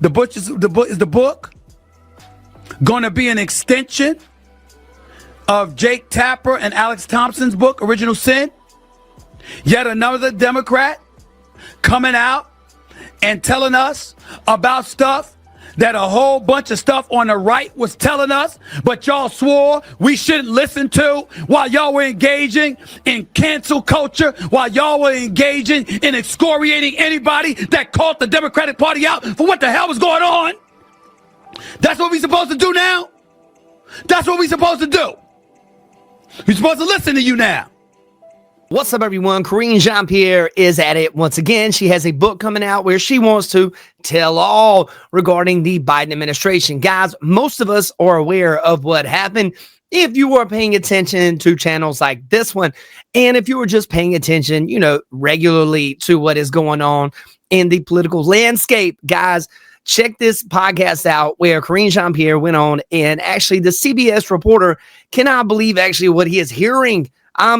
Is the book going to be an extension of Jake Tapper and Alex Thompson's book, Original Sin? Yet another Democrat coming out and telling us about stuff that a whole bunch of stuff on the right was telling us, but y'all swore we shouldn't listen to while y'all were engaging in cancel culture, while y'all were engaging in excoriating anybody that called the Democratic Party out for what the hell was going on. That's what we supposed to do now? That's what we supposed to do. We're supposed to listen to you now. What's up, everyone? Karine Jean-Pierre is at it once again. She has a book coming out where she wants to tell all regarding the Biden administration. Guys, most of us are aware of what happened if you were paying attention to channels like this one. And if you were just paying attention, regularly to what is going on in the political landscape. Guys, check this podcast out where Karine Jean-Pierre went on, and actually the CBS reporter cannot believe actually what he is hearing.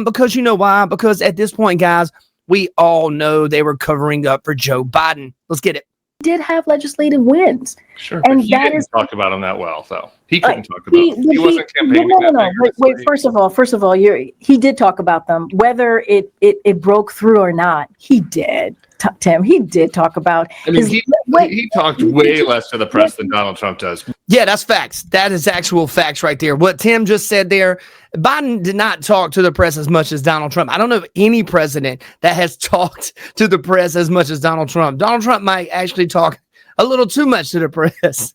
Because you know why? Because at this point, guys, we all know they were covering up for Joe Biden. Let's get it. Did have legislative wins. Sure, and he didn't talk about him that well, though. He couldn't talk about them. He wasn't campaigning. No. Wait. First of all, he did talk about them. Whether it broke through or not, he did. Tim, he did talk about. I mean, he talked way less to the press than Donald Trump does. Yeah, that's facts. That is actual facts right there. What Tim just said there, Biden did not talk to the press as much as Donald Trump. I don't know of any president that has talked to the press as much as Donald Trump. Donald Trump might actually talk a little too much to the press.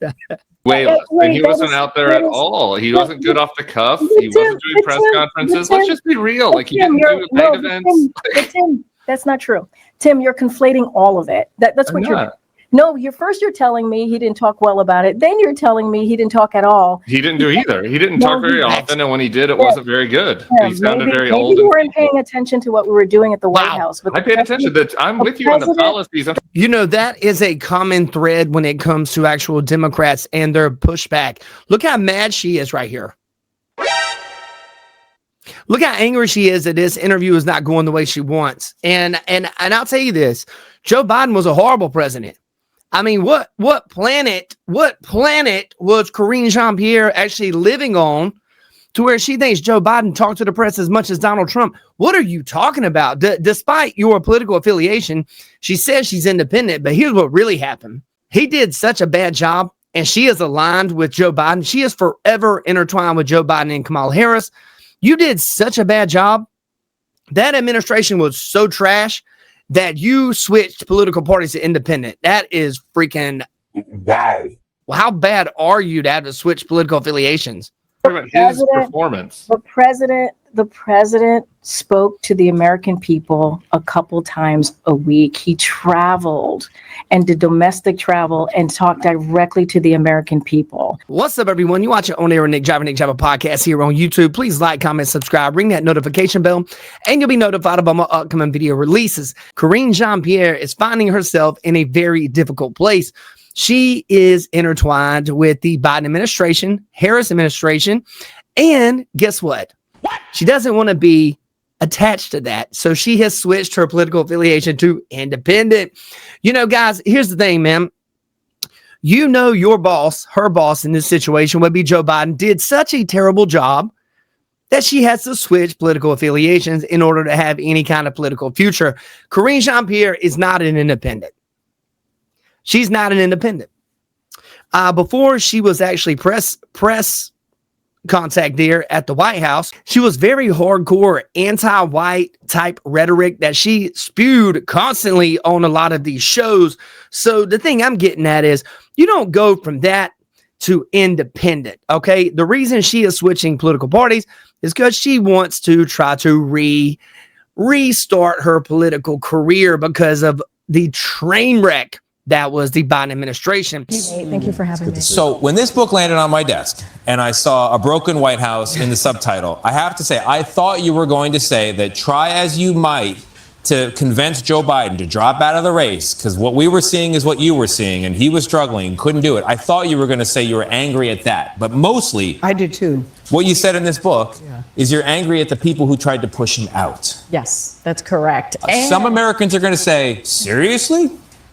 Way less. And he wasn't out there at all. He wasn't good off the cuff. He wasn't doing press conferences. Let's just be real. Like, he didn't do big events. Tim, that's not true. Tim, you're conflating all of it. That's what you're doing. No, you're telling me he didn't talk well about it. Then you're telling me he didn't talk at all. He didn't do either. He didn't talk very often, and when he did, it wasn't very good. He sounded very old. Maybe you weren't paying attention to what we were doing at the White House. I paid attention. I'm with you on the policies. That is a common thread when it comes to actual Democrats and their pushback. Look how mad she is right here. Look how angry she is that this interview is not going the way she wants. And I'll tell you this, Joe Biden was a horrible president. I mean, what planet was Karine Jean-Pierre actually living on to where she thinks Joe Biden talked to the press as much as Donald Trump? What are you talking about? Despite your political affiliation, she says she's independent, but here's what really happened. He did such a bad job, and she is aligned with Joe Biden. She is forever intertwined with Joe Biden and Kamala Harris. You did such a bad job. That administration was so trash that you switched political parties to independent. That is freaking wow. Well, how bad are you to have to switch political affiliations? His performance. The president spoke to the American people a couple times a week. He traveled and did domestic travel and talked directly to the American people. What's up, everyone? You watching On Air with Nick Java podcast here on YouTube. Please like, comment, subscribe, ring that notification bell, and you'll be notified about my upcoming video releases. Karine Jean-Pierre is finding herself in a very difficult place. She is intertwined with the Biden administration, Harris administration, and guess what? She doesn't want to be attached to that. So she has switched her political affiliation to independent. Guys, here's the thing, man. Your boss, her boss in this situation would be Joe Biden, did such a terrible job that she has to switch political affiliations in order to have any kind of political future. Karine Jean-Pierre is not an independent. She's not an independent. Before she was actually press contact there at the White House, she was very hardcore anti-white type rhetoric that she spewed constantly on a lot of these shows. So the thing I'm getting at is you don't go from that to independent. Okay. The reason she is switching political parties is because she wants to try to restart her political career because of the train wreck that was the Biden administration. Thank you for having me. So when this book landed on my desk and I saw a broken White House in the subtitle, I have to say, I thought you were going to say that try as you might to convince Joe Biden to drop out of the race, because what we were seeing is what you were seeing, and he was struggling, couldn't do it. I thought you were going to say you were angry at that, but mostly I did too. What you said in this book is you're angry at the people who tried to push him out. Yes, that's correct. Some Americans are going to say, seriously?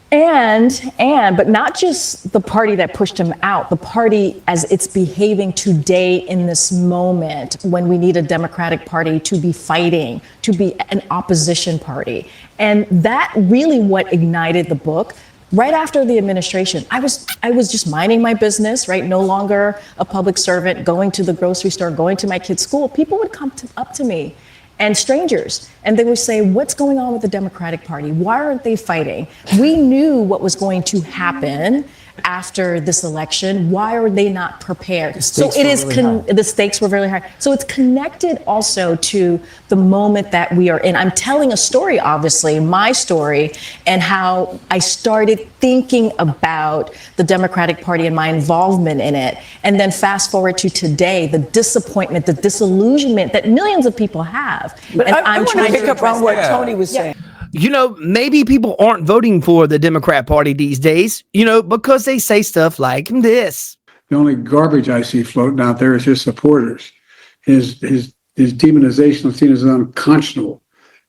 But not just the party that pushed him out, the party as it's behaving today in this moment when we need a Democratic Party to be fighting, to be an opposition party. And that really what ignited the book. Right after the administration, I was just minding my business, right? No longer a public servant, going to the grocery store, going to my kids' school. People would come up to me, and strangers, and they would say, what's going on with the Democratic Party? Why aren't they fighting? We knew what was going to happen after this election. Why are they not prepared? So it is, the stakes were really high. So it's connected also to the moment that we are in. I'm telling a story, obviously, my story, and how I started thinking about the Democratic Party and my involvement in it. And then fast forward to today, the disappointment, the disillusionment that millions of people have. But and I'm trying to pick up on what Tony was saying. You know, maybe people aren't voting for the Democrat Party these days, you know, because they say stuff like this. The only garbage I see floating out there is his supporters. His demonization is seen as unconscionable,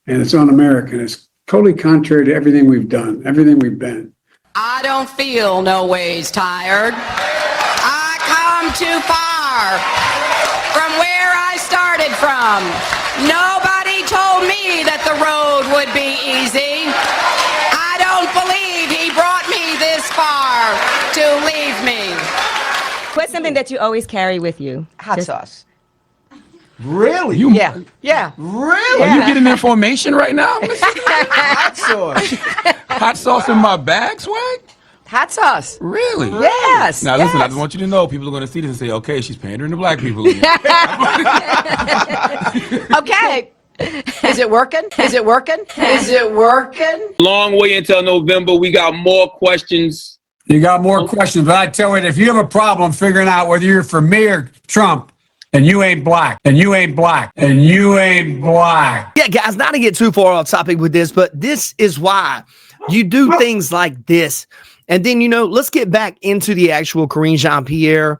and it's un-American. It's totally contrary to everything we've done, everything we've been. I don't feel no ways tired. I come too far from where I started from. Nobody told me that the road would be easy. I don't believe he brought me this far to leave me. What's something that you always carry with you? Hot sauce. Really? Yeah. Really? Yeah. Are you getting information right now? Hot sauce. Hot sauce in my bag, Swag? Hot sauce. Really? Yes. Now listen, I yes. just want you to know, people are going to see this and say, okay, she's pandering to black people again. Okay. Is it working? Is it working? Is it working? Long way until November. We got more questions. You got more questions, but I tell you, if you have a problem figuring out whether you're for me or Trump, and you ain't black, and you ain't black, and you ain't black. Yeah, guys, not to get too far off topic with this, but this is why you do things like this. And then, you know, let's get back into the actual Karine Jean-Pierre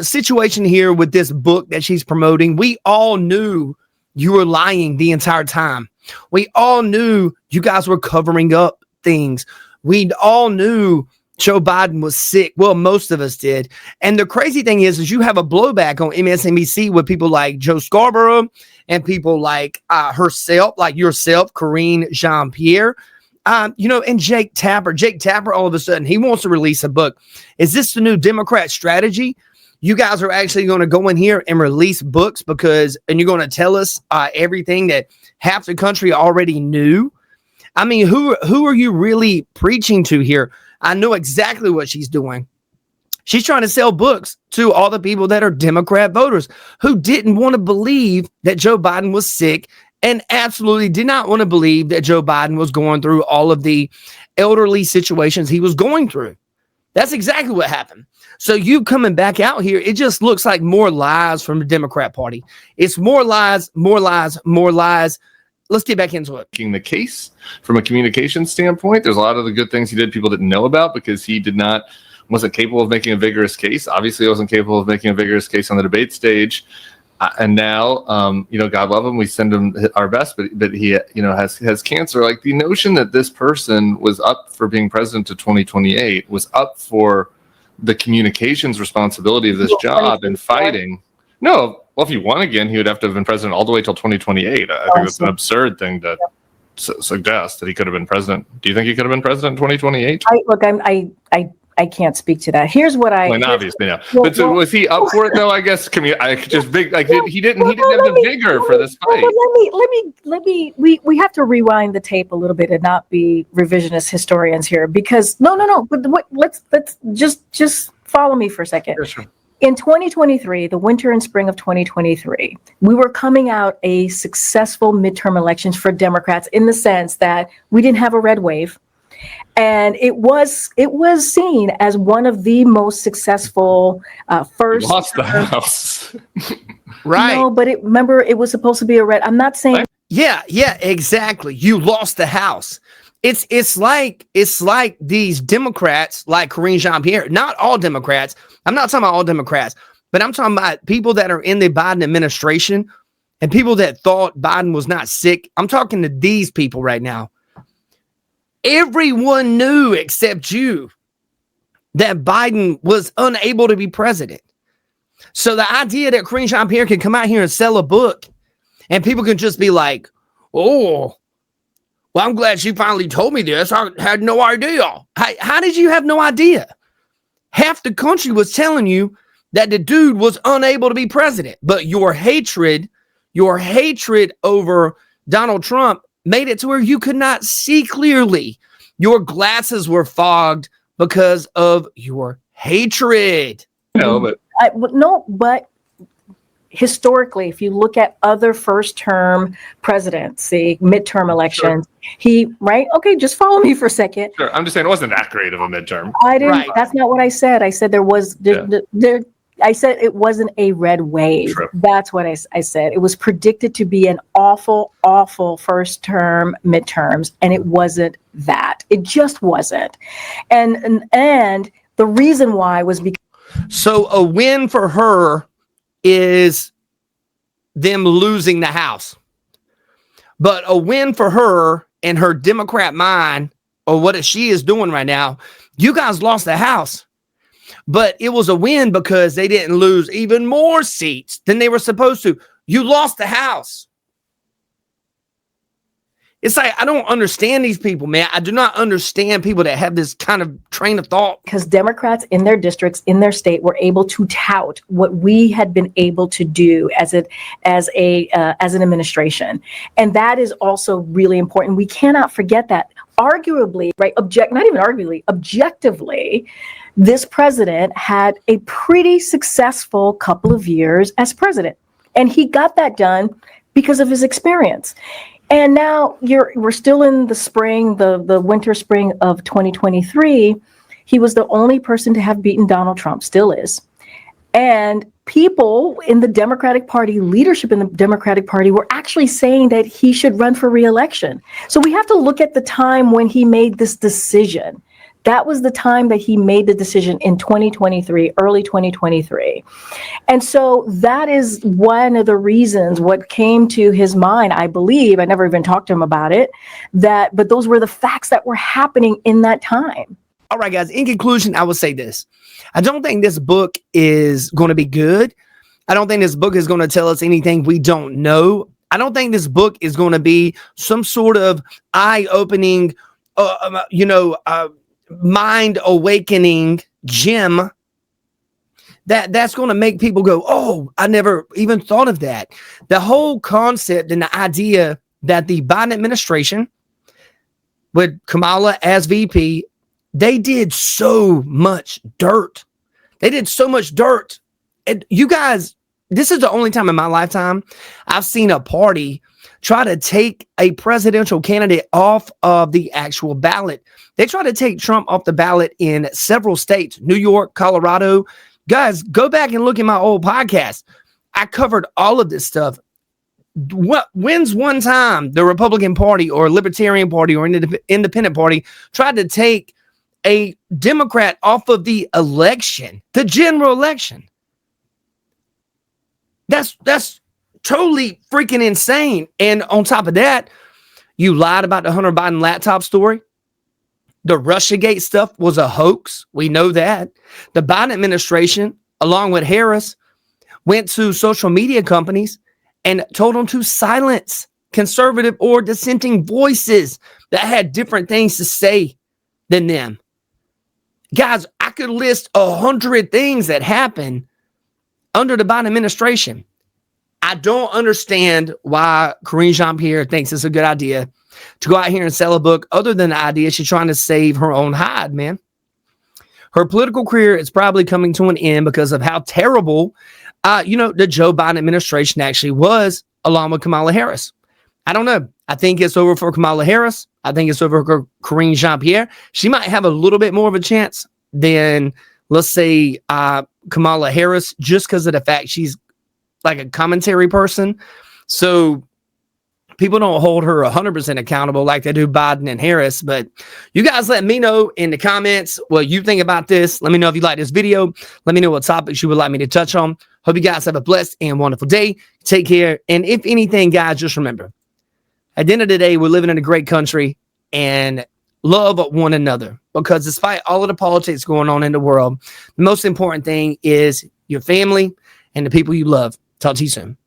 situation here with this book that she's promoting. We all knew you were lying the entire time. We all knew you guys were covering up things. We all knew Joe Biden was sick. Well, most of us did. And the crazy thing is you have a blowback on MSNBC with people like Joe Scarborough and people like herself, like yourself, Karine Jean-Pierre. You know, and Jake Tapper, all of a sudden, he wants to release a book. Is this the new Democrat strategy? You guys are actually going to go in here and release books and you're going to tell us everything that half the country already knew? I mean, who are you really preaching to here? I know exactly what she's doing. She's trying to sell books to all the people that are Democrat voters who didn't want to believe that Joe Biden was sick and absolutely did not want to believe that Joe Biden was going through all of the elderly situations he was going through. That's exactly what happened. So you coming back out here, it just looks like more lies from the Democrat Party. It's more lies, more lies, more lies. Let's get back into it. Making the case from a communication standpoint, there's a lot of the good things he did people didn't know about because he wasn't capable of making a vigorous case. Obviously, he wasn't capable of making a vigorous case on the debate stage. And now, you know, God love him. We send him our best, but he, you know, has cancer. Like the notion that this person was up for being president to 2028 was up for the communications responsibility of this job and fighting. No, well, if he won again, he would have to have been president all the way till 2028. I think that's an absurd thing to suggest that he could have been president. Do you think he could have been president in 2028? I can't speak to that. Here's what obviously, yeah. But so was he up for it though? I guess. He didn't have the vigor for this fight. We have to rewind the tape a little bit and not be revisionist historians here because no. But let's just follow me for a second. Yes, sure. In 2023, the winter and spring of 2023, we were coming out a successful midterm elections for Democrats in the sense that we didn't have a red wave. And it was seen as one of the most successful first. You lost the House, right? No, but remember, it was supposed to be a red. I'm not saying. Yeah, exactly. You lost the House. It's like these Democrats, like Karine Jean-Pierre. Not all Democrats. I'm not talking about all Democrats, but I'm talking about people that are in the Biden administration and people that thought Biden was not sick. I'm talking to these people right now. Everyone knew except you that Biden was unable to be president. So the idea that Karine Jean-Pierre can come out here and sell a book and people can just be like, oh, well, I'm glad she finally told me this. I had no idea. How did you have no idea? Half the country was telling you that the dude was unable to be president, but your hatred over Donald Trump made it to where you could not see clearly. Your glasses were fogged because of your hatred. No, but historically, if you look at other first-term presidents, the midterm elections, just follow me for a second. Sure. I'm just saying it wasn't that great of a midterm. I didn't. Right. That's not what I said. I said I said it wasn't a red wave. True. That's what I said. It was predicted to be an awful, awful first term midterms, and it wasn't that. It just wasn't. And the reason why was because. So a win for her is them losing the House. But a win for her and her Democrat mind, or what she is doing right now, you guys lost the House. But it was a win because they didn't lose even more seats than they were supposed to. You lost the House. It's like, I don't understand these people, man. I do not understand people that have this kind of train of thought. Because Democrats in their districts, in their state, were able to tout what we had been able to do as an administration. And that is also really important. We cannot forget that. Arguably, right? Not even arguably, objectively, this president had a pretty successful couple of years as president. And he got that done because of his experience. And now we're still in the spring, the winter spring of 2023. He was the only person to have beaten Donald Trump, still is. And people in the Democratic Party, leadership in the Democratic Party, were actually saying that he should run for re-election. So we have to look at the time when he made this decision. That was the time that he made the decision in 2023, early 2023. And so that is one of the reasons what came to his mind, I believe, I never even talked to him about it, but those were the facts that were happening in that time. All right, guys, in conclusion, I will say this. I don't think this book is going to be good. I don't think this book is going to tell us anything we don't know. I don't think this book is going to be some sort of eye-opening, mind awakening gem that's going to make people go, oh, I never even thought of that. The whole concept and the idea that the Biden administration with Kamala as VP, they did so much dirt. And you guys, this is the only time in my lifetime I've seen a party try to take a presidential candidate off of the actual ballot. They try to take Trump off the ballot in several states, New York, Colorado. Guys, go back and look at my old podcast. I covered all of this stuff. When's one time the Republican Party or Libertarian Party or Independent Party tried to take a Democrat off of the election, the general election? That's totally freaking insane. And on top of that, you lied about the Hunter Biden laptop story. The Russiagate stuff was a hoax. We know that. The Biden administration, along with Harris, went to social media companies and told them to silence conservative or dissenting voices that had different things to say than them. Guys, I could list 100 things that happened under the Biden administration. I don't understand why Karine Jean-Pierre thinks it's a good idea to go out here and sell a book, other than the idea she's trying to save her own hide, man. Her political career is probably coming to an end because of how terrible, the Joe Biden administration actually was, along with Kamala Harris. I don't know. I think it's over for Kamala Harris. I think it's over for Karine Jean-Pierre. She might have a little bit more of a chance than, let's say, Kamala Harris, just because of the fact she's like a commentary person. So people don't hold her 100% accountable like they do Biden and Harris. But you guys let me know in the comments what you think about this. Let me know if you like this video. Let me know what topics you would like me to touch on. Hope you guys have a blessed and wonderful day. Take care. And if anything, guys, just remember, at the end of the day, we're living in a great country, and love one another, because despite all of the politics going on in the world, the most important thing is your family and the people you love. Talk to you soon.